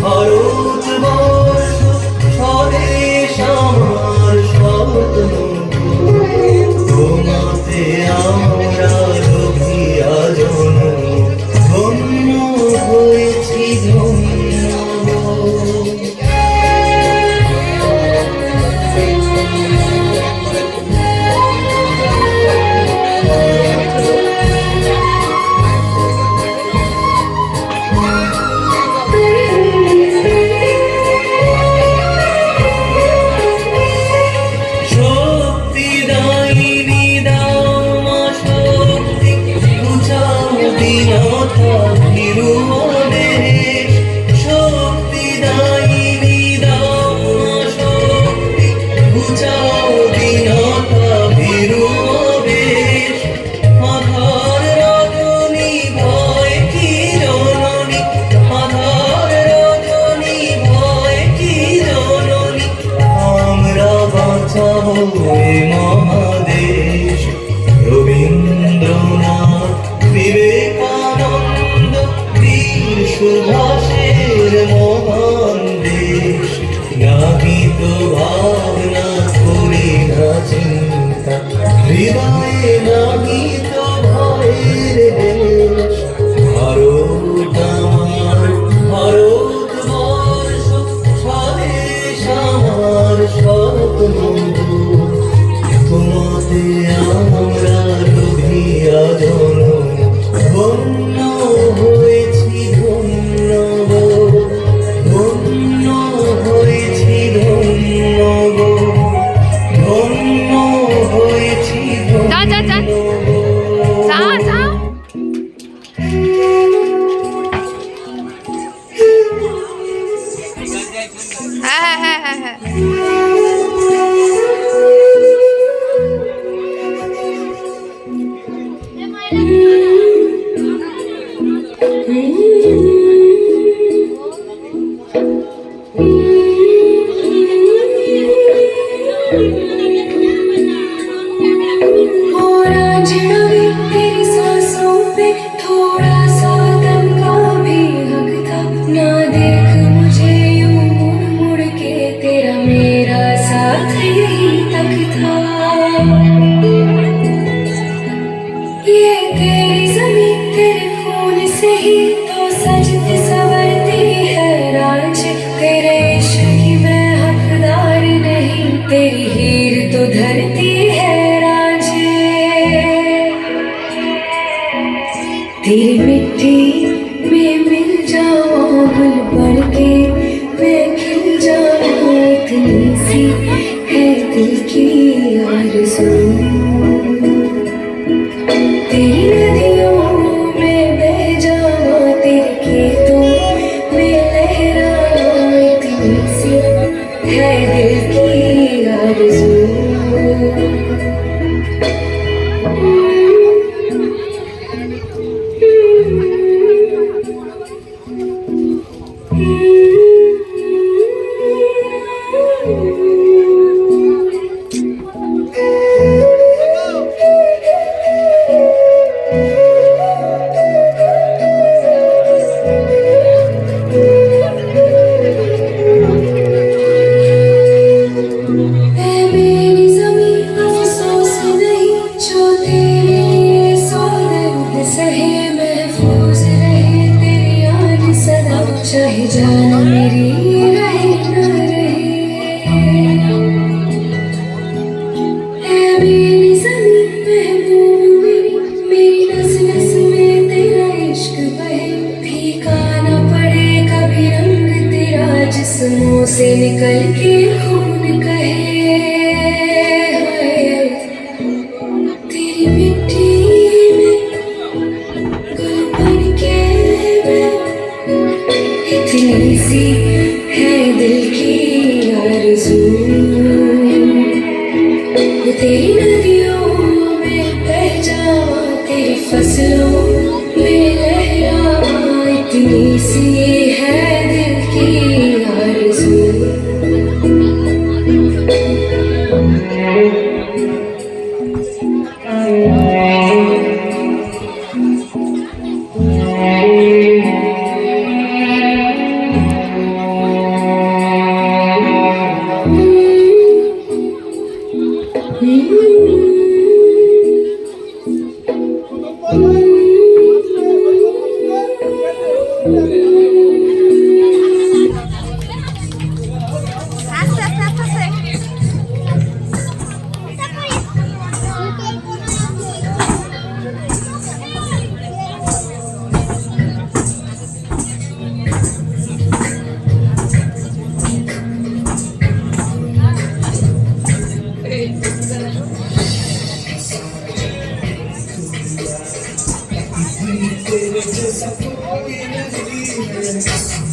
ভারতবর্ষ স্বদেশ আমার স্বপ্ন, তোমাতে আমরা লোভিয়া জন ধন্য হয়েছি ধন্য। মহাদেশ রবীন্দ্রনাথ বিবেকানন্দ বীর সুভাষের মহান দেশ। নাহিত ভাবনা করি না চিন্তা, হৃদয়ে নাহিত ভয়ের দেশ। ভারত আমার ভারতবর্ষ স্বদেশ আমার স্বপ্ন, তোমাতে আমরা লোভিয়া জন ধন্য হয়েছি ধন্য, ধন্য হয়েছি ধন্য, ধন্য হয়েছি ধন্য। হ্যাঁ হ্যাঁ হ্যাঁ হ্যাঁ। तेरी हीर तो धरती है रांझे, तेरी मिट्टी में मिल जाऊं गुल बन के मैं खिल जाऊं, इतनी सी है दिल की आरज़ू। तेरी नदियों में बह जाऊं, तेरे खेतों में लहराऊं, इतनी सी है दिल की आरज़ू। चाहे जान मेरी रहे न रहे, है मेरी ज़मीं महबूब मेरी नस नस में तेरा इश्क बहे। फीका न पड़े कभी रंग तेरा जिस्मों से निकल के खून कहे। तेरी मिट्टी में गुल बन के इतनी सी है दिल की आरज़ू। तेरी नदियों में बह जाऊं, तेरी फसलों में लहराऊं, इतनी सी है दिल की आरज़ू। আস্তে আস্তে আস্তে আস্তে तेरे जैसा कोई नहीं है